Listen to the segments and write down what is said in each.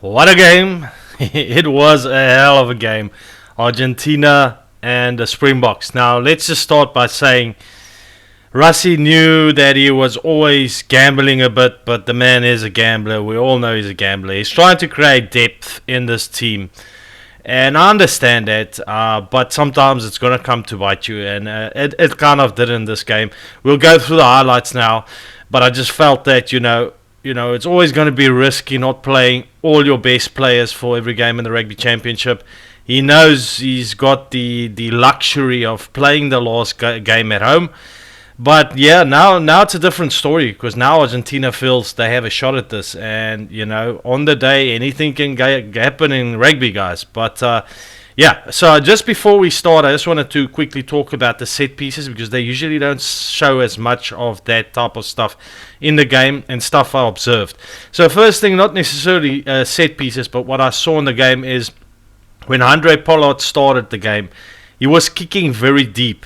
What a game. It was a hell of a game. Argentina and the Springboks. Now, let's just start by saying Rassie knew that he was always gambling a bit, but the man is a gambler. We all know he's a gambler. He's trying to create depth in this team. And I understand that, but sometimes it's going to come to bite you, and it kind of did in this game. We'll go through the highlights now, but I just felt that, it's always going to be risky not playing all your best players for every game in the Rugby Championship. He knows he's got the luxury of playing the last game at home. But yeah, now it's a different story, because now Argentina feels they have a shot at this, and on the day anything can happen in rugby, guys. But so just before we start, I just wanted to quickly talk about the set pieces, because they usually don't show as much of that type of stuff in the game and stuff I observed. So first thing, not necessarily set pieces, but what I saw in the game is when Andre Pollard started the game, he was kicking very deep,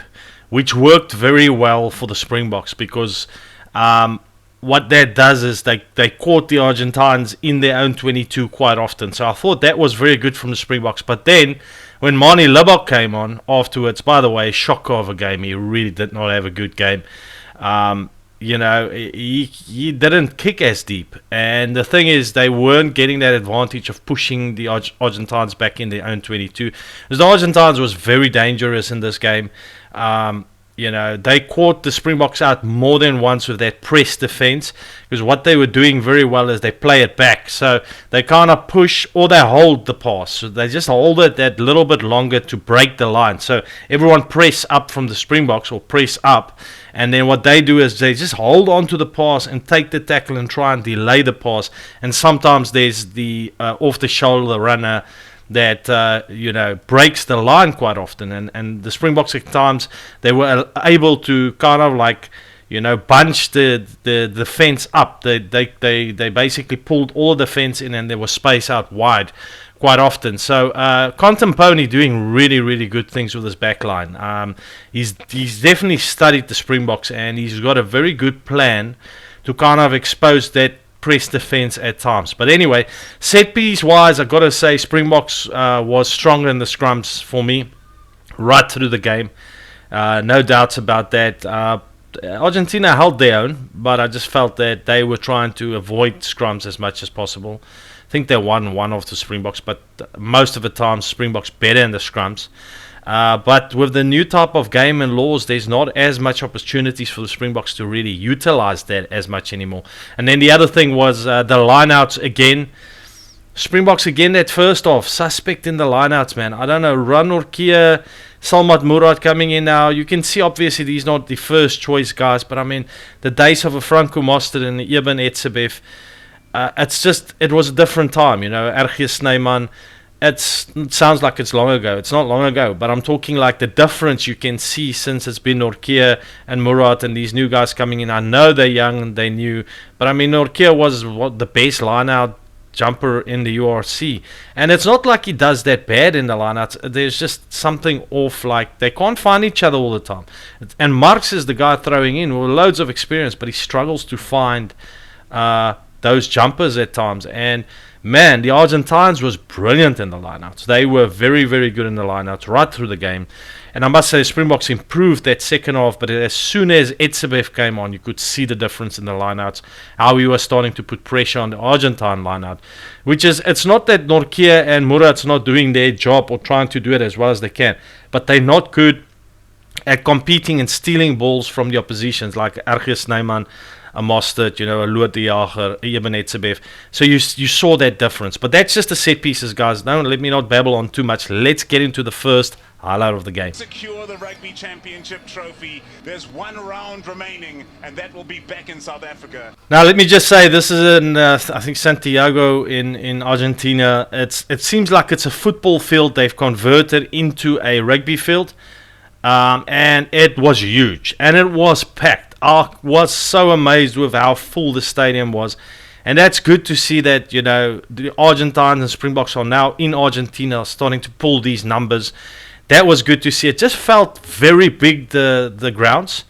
which worked very well for the Springboks, because what that does is they caught the Argentines in their own 22 quite often. So I thought that was very good from the Springboks. But then when Manie Libbok came on afterwards, by the way, shocker of a game. He really did not have a good game. He didn't kick as deep. And the thing is, they weren't getting that advantage of pushing the Argentines back in their own 22. Because the Argentines was very dangerous in this game. They caught the Springboks out more than once with that press defense, because what they were doing very well is they play it back. So they kind of push or they hold the pass. So they just hold it that little bit longer to break the line. So everyone press up from the Springboks, or press up. And then what they do is they just hold on to the pass and take the tackle and try and delay the pass. And sometimes there's the off-the-shoulder runner that breaks the line quite often, and the Springboks at times they were able to kind of bunch the fence up. They basically pulled all the fence in, and there was space out wide quite often. So Contamponi doing really, really good things with his back line. He's definitely studied the Springboks, and he's got a very good plan to kind of expose that press defense at times. But anyway, set piece wise, I've got to say Springboks was stronger in the scrums for me right through the game. No doubts about that. Argentina held their own, but I just felt that they were trying to avoid scrums as much as possible. I think they won one of the Springboks, but most of the time Springboks better in the scrums. But with the new type of game and laws, there's not as much opportunities for the Springboks to really utilize that as much anymore. And then the other thing was the lineouts again. Springboks again, that first off, suspect in the lineouts, man. I don't know, Ran Norkia, Salmat Murad coming in now. You can see obviously these not the first choice guys, but I mean the days of a Franco Mostert and Eben Etzebeth, it was a different time, Ergis Snyman. It sounds like it's long ago. It's not long ago, but I'm talking like the difference you can see since it's been Norkia and Murat and these new guys coming in. I know they're young and they're new, but I mean Norkia was the best line-out jumper in the URC, and it's not like he does that bad in the line-outs. There's just something off, like they can't find each other all the time. And Marx is the guy throwing in with loads of experience, but he struggles to find those jumpers at times. And man, the Argentines was brilliant in the lineouts. They were very, very good in the lineouts right through the game. And I must say, Springboks improved that second half, but as soon as Etzebeth came on, you could see the difference in the lineouts, how we were starting to put pressure on the Argentine lineout, it's not that Norkia and Murat's not doing their job or trying to do it as well as they can, but they're not good at competing and stealing balls from the oppositions, like Ergis Snyman, a Mostert, a Loot de Jager, Eben Etzebeth. So you saw that difference. But that's just the set pieces, guys. Don't let me not babble on too much. Let's get into the first highlight of the game. Secure the Rugby Championship trophy. There's one round remaining, and that will be back in South Africa. Now, let me just say, this is in, I think, Santiago in Argentina. It seems like it's a football field they've converted into a rugby field. And it was huge. And it was packed. I was so amazed with how full the stadium was. And that's good to see that, the Argentines and Springboks are now in Argentina starting to pull these numbers. That was good to see. It just felt very big, the grounds.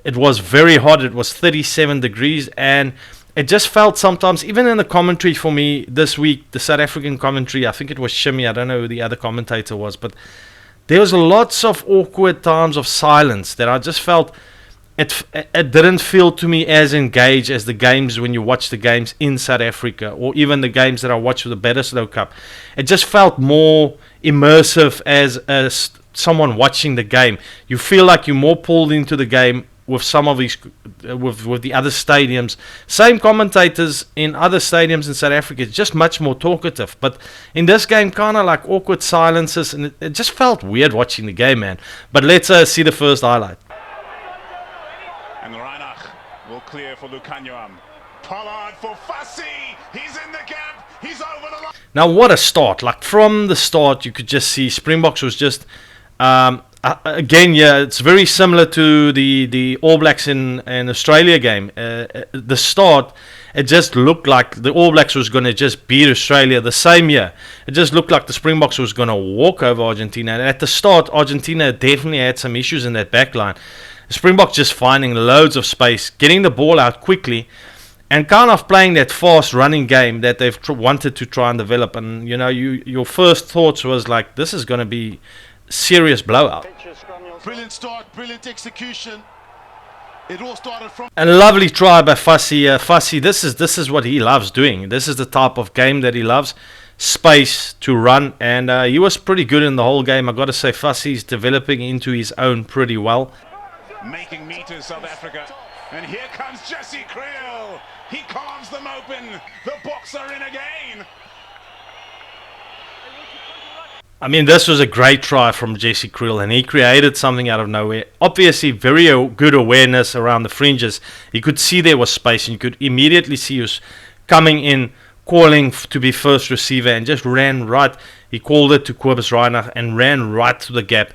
It was very hot. It was 37 degrees. And it just felt sometimes, even in the commentary for me this week, the South African commentary, I think it was Shimmy, I don't know who the other commentator was, but there was lots of awkward times of silence that I just felt it didn't feel to me as engaged as the games when you watch the games in South Africa, or even the games that I watched with the Bledisloe Cup. It just felt more immersive as someone watching the game. You feel like you're more pulled into the game with some of these, with the other stadiums. Same commentators in other stadiums in South Africa, it's just much more talkative. But in this game, kind of like awkward silences, and it just felt weird watching the game, man. But let's see the first highlight. And Reinach will clear for Lukanyuam. Pollard for Fassi. He's in the gap. He's over the line. Now, what a start. Like, from the start, you could just see Springboks was just... again, yeah, it's very similar to the All Blacks in Australia game. The start, it just looked like the All Blacks was going to just beat Australia the same year. It just looked like the Springboks was going to walk over Argentina. And at the start, Argentina definitely had some issues in that back line. Springboks just finding loads of space, getting the ball out quickly, and kind of playing that fast running game that they've wanted to try and develop. And, you know, your first thoughts was like, this is going to be serious blowout. Brilliant start, brilliant execution. It all started from a lovely try by Fassi. Fassi, this is what he loves doing. This is the type of game that he loves. Space to run, and he was pretty good in the whole game. I got to say, Fassi's developing into his own pretty well. Making meters, South Africa. And here comes Jesse Creel. He carves them open. The Boks are in again. I mean, this was a great try from Jesse Creel, and he created something out of nowhere. Obviously, very good awareness around the fringes. He could see there was space, and you could immediately see he was coming in, calling to be first receiver, and just ran right. He called it to Kobus Reinach and ran right through the gap.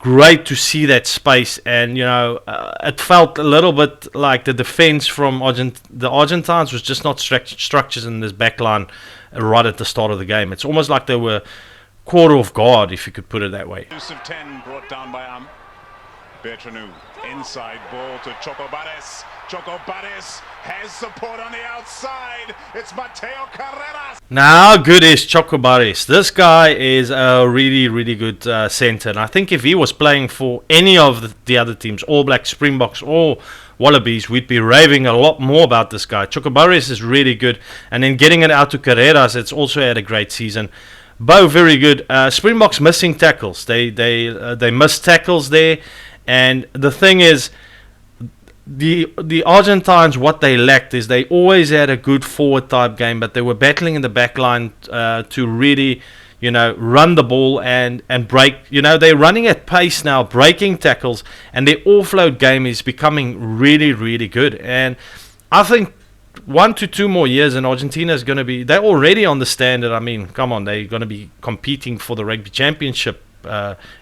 Great to see that space, and, you know, it felt a little bit like the defense from the Argentines was just not structures in this back line right at the start of the game. It's almost like they were caught off guard, if you could put it that way. Use of 10 brought down by Bertranu. Inside ball to Chocobares. Chocobares has support on the outside. It's Mateo Carreras. Now, good is Chocobares. This guy is a really, really good centre. And I think if he was playing for any of the other teams, All Blacks, Springboks, or Wallabies, we'd be raving a lot more about this guy. Chocobares is really good. And then getting it out to Carreras, it's also had a great season. Both very good. Springboks missing tackles. They missed tackles there. And the thing is, the Argentines, what they lacked is they always had a good forward type game, but they were battling in the back line to really, you know, run the ball and break. You know, they're running at pace now, breaking tackles, and their offload game is becoming really, really good. And I think 1 to 2 more years and Argentina is going to be, they're already on the standard. I mean, come on, they're going to be competing for the Rugby Championship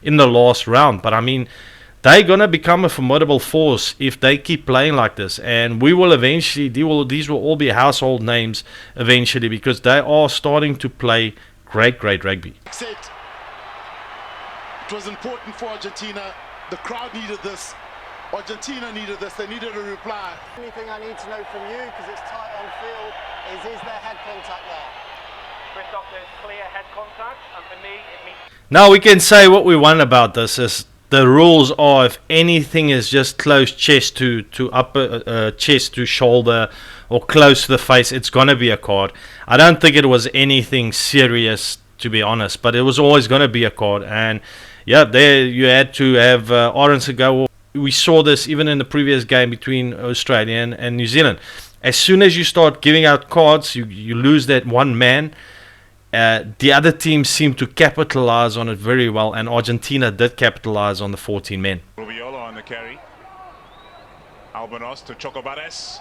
in the last round. But I mean, they're going to become a formidable force if they keep playing like this. And we will eventually, these will all be household names eventually, because they are starting to play great rugby. It was important for Argentina. The crowd needed this. Argentina needed this. They needed a reply. The only thing I need to know from you, because it's tight on field, is there head contact there? Christoph, there's clear head contact, and for me, it means... Now, we can say what we want about this is the rules are, if anything is just close chest to upper chest to shoulder or close to the face, it's going to be a card. I don't think it was anything serious, to be honest, but it was always going to be a card. And yeah, there you had to have Arons go. We saw this even in the previous game between Australia and New Zealand. As soon as you start giving out cards, you lose that one man. The other teams seem to capitalize on it very well, and Argentina did capitalize on the 14 men. Rubiola on the carry. Albanos to Chocobares.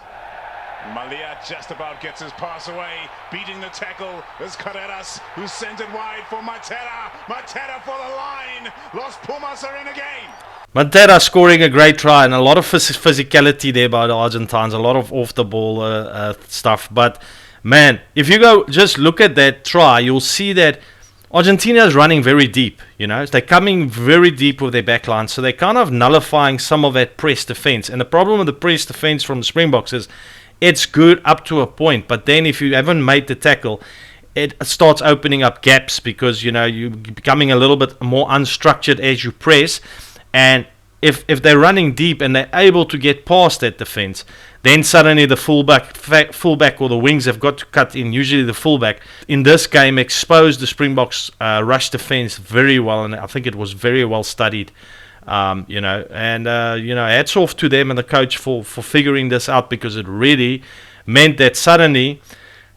Malia just about gets his pass away. Beating the tackle is Carreras, who sends it wide for Matera. Matera for the line. Los Pumas are in again. Matera scoring a great try, and a lot of physicality there by the Argentines, a lot of off-the-ball stuff. But, man, if you go just look at that try, you'll see that Argentina is running very deep. You know, they're coming very deep with their backline, so they're kind of nullifying some of that press defense. And the problem with the press defense from the Springboks is it's good up to a point. But then if you haven't made the tackle, it starts opening up gaps because, you're becoming a little bit more unstructured as you press. And if they're running deep and they're able to get past that defense, then suddenly the fullback or the wings have got to cut in. Usually the fullback in this game exposed the Springboks rush defense very well, and I think it was very well studied. Hats off to them and the coach for figuring this out, because it really meant that suddenly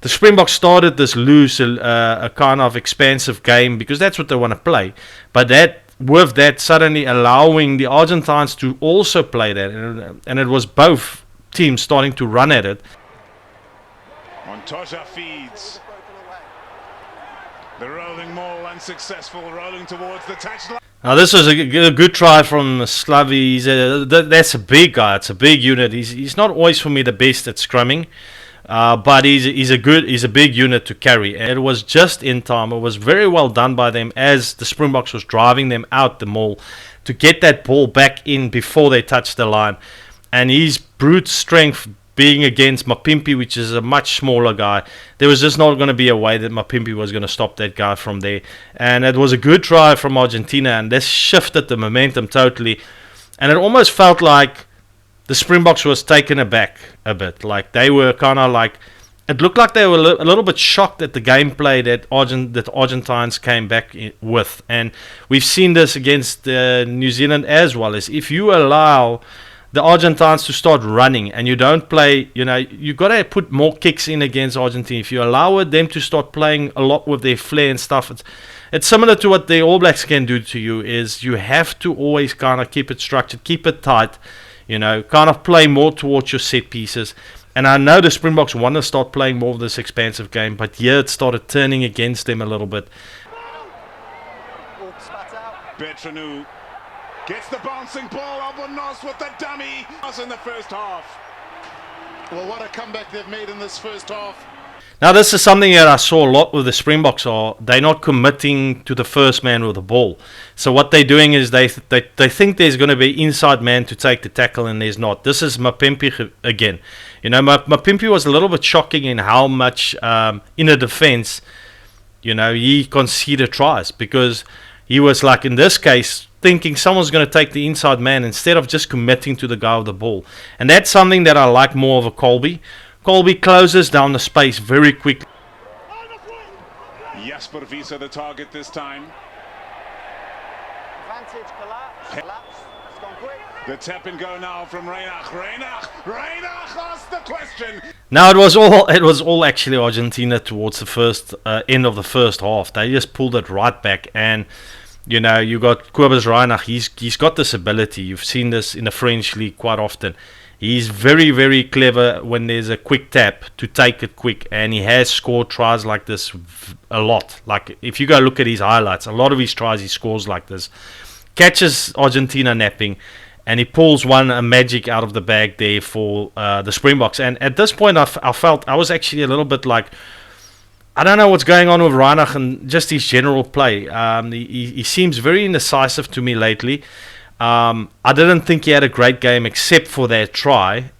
the Springboks started this loose, a kind of expansive game, because that's what they want to play. But with that suddenly allowing the Argentines to also play that, and it was both teams starting to run at it. Montoya feeds. The rolling maul unsuccessful, rolling towards the touchline. Now this is a good try from Slavy. That's a big guy. It's a big unit. He's not always for me the best at scrumming, but he's a big unit to carry. And it was just in time. It was very well done by them as the Springboks was driving them out the maul to get that ball back in before they touched the line. And his brute strength being against Mapimpi, which is a much smaller guy, there was just not going to be a way that Mapimpi was going to stop that guy from there. And it was a good try from Argentina, and this shifted the momentum totally. And it almost felt like the Springboks was taken aback a bit. Like they were kind of like, it looked like they were a little bit shocked at the gameplay that Argentines came back with. And we've seen this against New Zealand as well. As if you allow the Argentines to start running and you don't play, you got to put more kicks in against Argentina. If you allow them to start playing a lot with their flair and stuff, it's similar to what the All Blacks can do to you. Is you have to always kind of keep it structured, keep it tight, kind of play more towards your set pieces. And I know the Springboks want to start playing more of this expansive game, but here it started turning against them a little bit. Bertranu gets the bouncing ball. Albonos with the dummy. In the first half. Well, what a comeback they've made in this first half. Now, this is something that I saw a lot with the Springboks. They're not committing to the first man with the ball. So what they're doing is they think there's going to be inside man to take the tackle, and there's not. This is Mapimpi again. Mapimpi was a little bit shocking in how much in a defense, he conceded tries, because he was like, in this case, thinking someone's going to take the inside man instead of just committing to the guy with the ball. And that's something that I like more of a Colby. Colby closes down the space very quickly. Jasper Visa the target this time. Advantage collapse. It's gone quick. The tap and go now from Reinach asked the question. Now it was all actually Argentina towards the first end of the first half. They just pulled it right back, and you got Kobus Reinach. He's got this ability. You've seen this in the French league quite often. He's very, very clever when there's a quick tap to take it quick, and he has scored tries like this a lot. Like if you go look at his highlights, a lot of his tries he scores like this. Catches Argentina napping, and he pulls a magic out of the bag there for the Springboks. And at this point, I felt I was actually a little bit like, I don't know what's going on with Reinach and just his general play. He seems very indecisive to me lately. I didn't think he had a great game except for that try.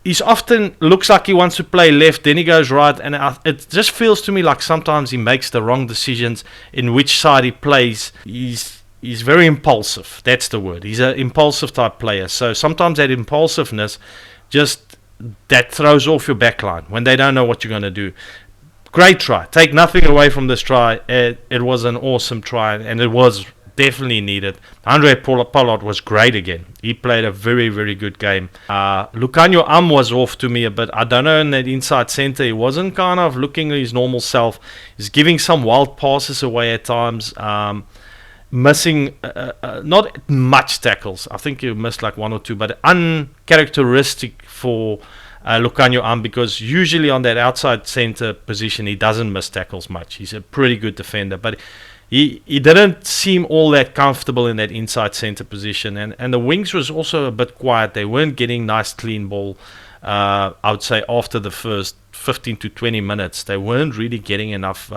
He's often looks like he wants to play left, then he goes right, and it just feels to me like sometimes he makes the wrong decisions in which side he plays. He's very impulsive. That's the word. He's an impulsive type player. So sometimes that impulsiveness that throws off your backline when they don't know what you're going to do. Great try. Take nothing away from this try. It was an awesome try, and it was definitely needed. Andre Pollard was great again. He played a very, very good game. Lucanio was off to me a bit. I don't know, in that inside center, he wasn't kind of looking his normal self. He's giving some wild passes away at times. Missing not much tackles. I think he missed like one or two, but uncharacteristic for Lucanio because usually on that outside center position, he doesn't miss tackles much. He's a pretty good defender, but he didn't seem all that comfortable in that inside center position, and the wings was also a bit quiet. They weren't getting nice clean ball. I would say after the first 15 to 20 minutes, they weren't really getting enough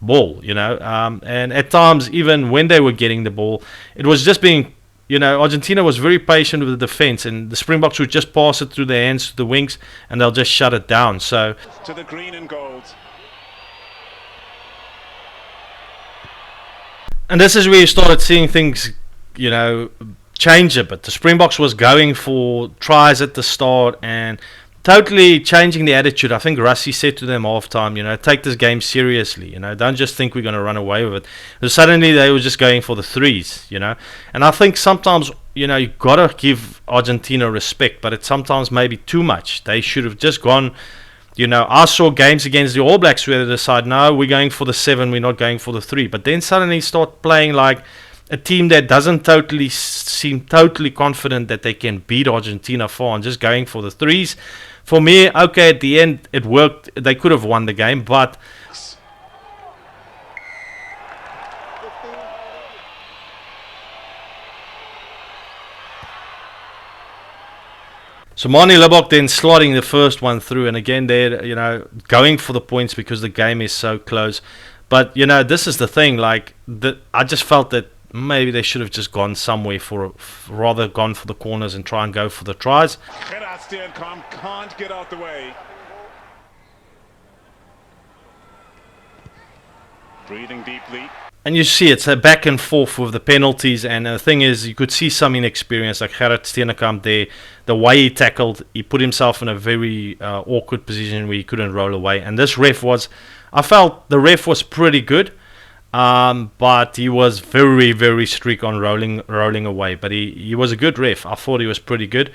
ball, and at times even when they were getting the ball, it was just being Argentina was very patient with the defense, and the Springboks would just pass it through their hands to the wings, and they'll just shut it down. So to the green and gold. And this is where you started seeing things, change a bit. The Springboks was going for tries at the start and totally changing the attitude. I think Rassie said to them half-time, take this game seriously. Don't just think we're going to run away with it. And suddenly they were just going for the threes, And I think sometimes, you got to give Argentina respect, but it's sometimes maybe too much. They should have just gone. I saw games against the All Blacks where they decide, no, we're going for the 7, we're not going for the 3. But then suddenly start playing like a team that doesn't seem totally confident that they can beat Argentina far and just going for the 3s. For me, okay, at the end, it worked. They could have won the game, but so Manie Libbok then slotting the first one through, and again they're going for the points because the game is so close. But this is the thing. I just felt that maybe they should have just gone somewhere rather gone for the corners and try and go for the tries. Gerard Steenkamp can't get out the way. Breathing deeply. And you see it's a back and forth with the penalties, and the thing is, you could see some inexperience, like Gerard Steenkamp there. The way he tackled, he put himself in a very awkward position where he couldn't roll away. And this I felt the ref was pretty good, but he was very, very strict on rolling away. But he was a good ref. I thought he was pretty good.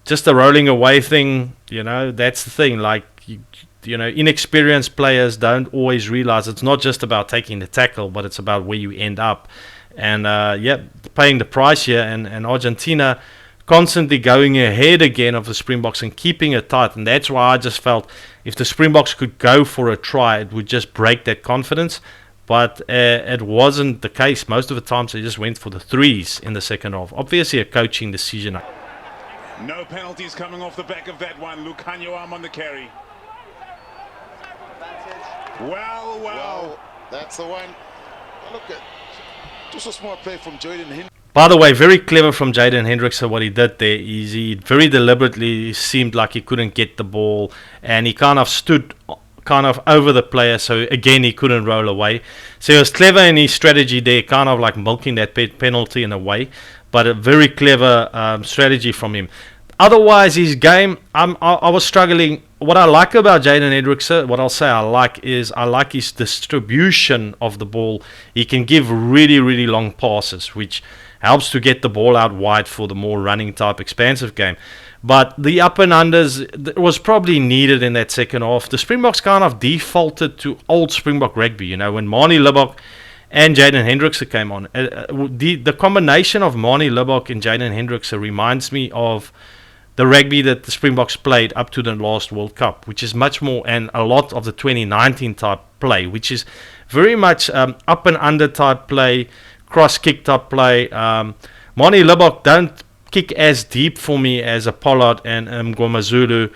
Just the rolling away thing, that's the thing. Inexperienced players don't always realize it's not just about taking the tackle, but it's about where you end up. And paying the price here, and Argentina constantly going ahead again of the Springboks and keeping it tight. And that's why I just felt if the Springboks could go for a try, it would just break that confidence. But it wasn't the case. Most of the times they just went for the 3s in the second half. Obviously a coaching decision. No penalties coming off the back of that one. Lucanio arm on the carry. Well, that's the one. Look at just a smart play from Jaden Hendricks. By the way, very clever from Jaden Hendricks. So what he did there is he very deliberately seemed like he couldn't get the ball, and he kind of stood over the player, so again he couldn't roll away. So he was clever in his strategy there, kind of like milking that penalty in a way, but a very clever strategy from him. Otherwise, his game, I was struggling. What I like about Jaden Hendricks, what I'll say I like his distribution of the ball. He can give really, really long passes, which helps to get the ball out wide for the more running type expansive game. But the up and unders was probably needed in that second half. The Springboks kind of defaulted to old Springbok rugby, when Manie Libbok and Jaden Hendricks came on. The combination of Manie Libbok and Jaden Hendricks reminds me of the rugby that the Springboks played up to the last World Cup, which is much more, and a lot of the 2019 type play, which is very much up and under type play, cross kick type play. Manie Libbok don't kick as deep for me as a Pollard and Mngomezulu,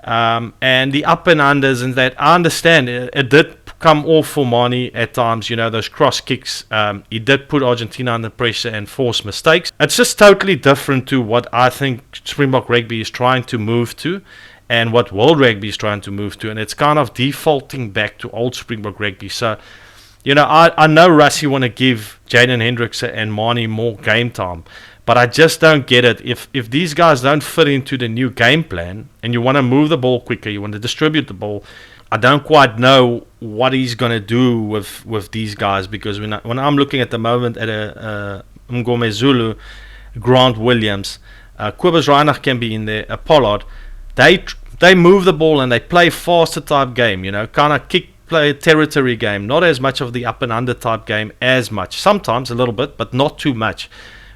and the up and unders, and that I understand it did come off for Manie at times, those cross kicks. He did put Argentina under pressure and force mistakes. It's just totally different to what I think Springbok rugby is trying to move to and what world rugby is trying to move to, and it's kind of defaulting back to old Springbok rugby. So I know Rassie want to give Jaden Hendricks and Manie more game time, but I just don't get it. If these guys don't fit into the new game plan, and you want to move the ball quicker, you want to distribute the ball, I don't quite know what he's going to do with these guys, because when I'm looking at the moment at a Mngomezulu, Grant Williams, Kobus Reinach can be in there, a Pollard, they move the ball and they play faster type game, kind of play territory game, not as much of the up and under type game as much. Sometimes a little bit, but not too much.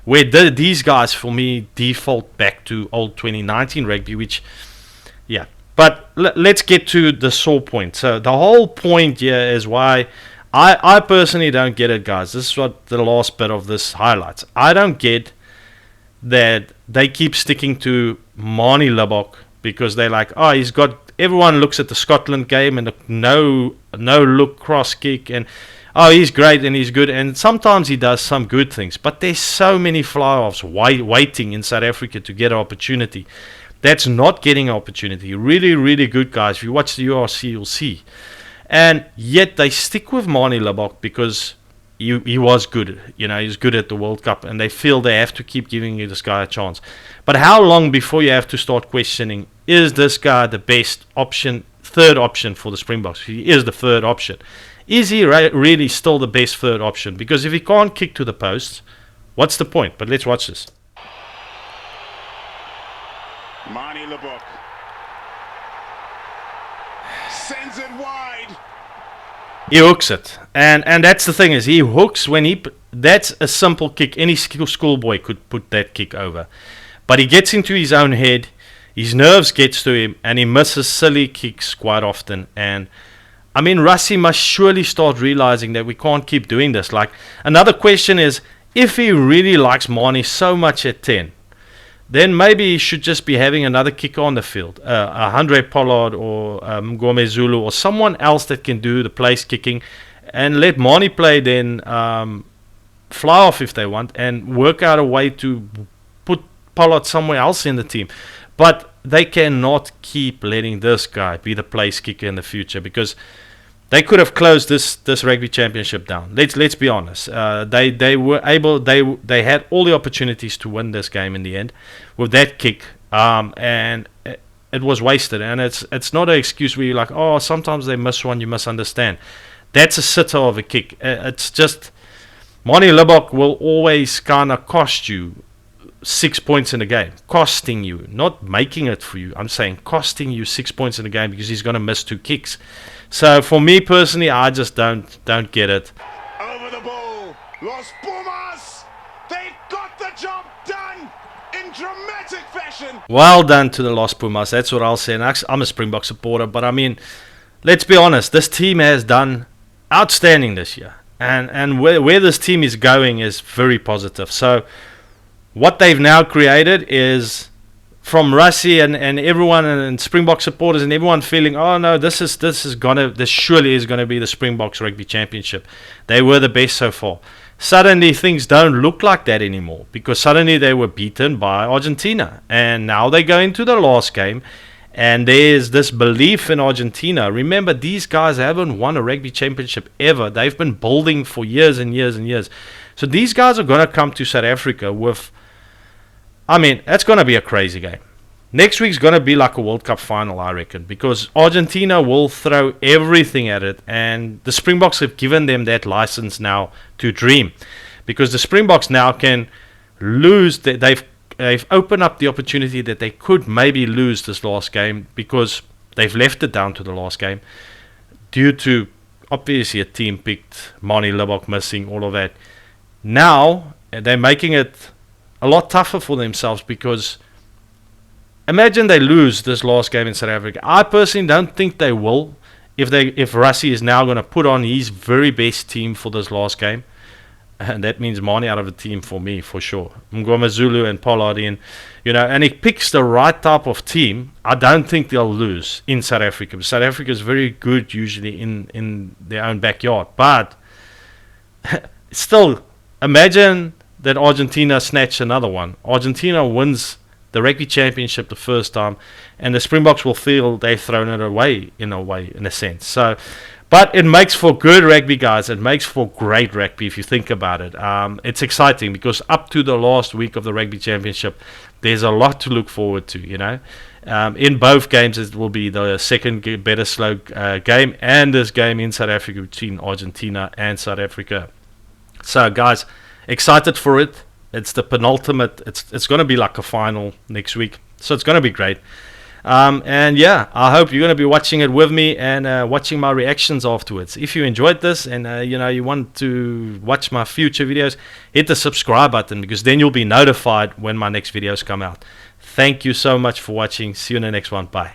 Where these guys, for me, default back to old 2019 rugby, which, yeah. But let's get to the sore point. So the whole point here is why I personally don't get it, guys. This is what the last bit of this highlights. I don't get that they keep sticking to Manie Libbok because they're like, he's got. Everyone looks at the Scotland game and the no look cross kick, and oh, he's great and he's good, and sometimes he does some good things, but there's so many fly-offs waiting in South Africa to get an opportunity. That's not getting an opportunity. Really, really good guys. If you watch the URC, you'll see. And yet they stick with Manie Libbok because he was good. You know, he's good at the World Cup, and they feel they have to keep giving this guy a chance. But how long before you have to start questioning, is this guy the best option, third option for the Springboks? He is the third option. Is he really still the best third option? Because if he can't kick to the posts, what's the point? But let's watch this. Manie Libbok sends it wide. He hooks it, and that's the thing, is he hooks when that's a simple kick. Any schoolboy could put that kick over, but he gets into his own head, his nerves gets to him, and he misses silly kicks quite often. And I mean, Rassie must surely start realizing that we can't keep doing this. Like, another question is, if he really likes Manie so much at 10, then maybe he should just be having another kicker on the field, a Handré Pollard or Mngome Zulu or someone else that can do the place kicking, and let Manie play then fly off if they want, and work out a way to put Pollard somewhere else in the team. But they cannot keep letting this guy be the place kicker in the future, because they could have closed this Rugby Championship down. Let's be honest. They were able. They had all the opportunities to win this game in the end with that kick, and it was wasted. And it's not an excuse where you're like, oh, sometimes they miss one. You must understand. That's a sitter of a kick. It's just Manie Libbok will always kind of cost you 6 points in a game, costing you, not making it for you. I'm saying costing you 6 points in a game because he's going to miss 2 kicks. So for me personally, I just don't get it. Over the ball, Los Pumas, they got the job done in dramatic fashion. Well done to the Los Pumas, that's what I'll say. And I'm a Springbok supporter, but I mean, let's be honest, this team has done outstanding this year. And where this team is going is very positive. So what they've now created is, from Rassie and everyone and Springbok supporters and everyone feeling, oh no, this surely is gonna be the Springboks Rugby Championship. They were the best so far. Suddenly things don't look like that anymore, because suddenly they were beaten by Argentina, and now they go into the last game, and there's this belief in Argentina. Remember, these guys haven't won a Rugby Championship ever. They've been building for years and years and years. So these guys are gonna come to South Africa with, I mean, that's going to be a crazy game. Next week's going to be like a World Cup final, I reckon, because Argentina will throw everything at it, and the Springboks have given them that license now to dream, because the Springboks now can lose. They've opened up the opportunity that they could maybe lose this last game, because they've left it down to the last game due to obviously a team picked, Manie Libbok missing, all of that. Now they're making it a lot tougher for themselves, because imagine they lose this last game in South Africa. I personally don't think they will, if Rassie is now going to put on his very best team for this last game, and that means Manie out of the team for me, for sure. Mngome Zulu and Pollard in, and he picks the right type of team. I don't think they'll lose in South Africa. South Africa is very good usually in their own backyard, but still, imagine that Argentina snatch another one. Argentina wins the Rugby Championship the first time, and the Springboks will feel they've thrown it away in a sense. So, but it makes for good rugby, guys. It makes for great rugby if you think about it. It's exciting because up to the last week of the Rugby Championship, there's a lot to look forward to. In both games, it will be the second better slow game, and this game in South Africa between Argentina and South Africa. So, guys, excited for it. It's the penultimate. It's going to be like a final next week, so it's going to be great. And yeah, I hope you're going to be watching it with me and watching my reactions afterwards. If you enjoyed this and you want to watch my future videos, hit the subscribe button, because then you'll be notified when my next videos come out. Thank you so much for watching. See you in the next one. Bye.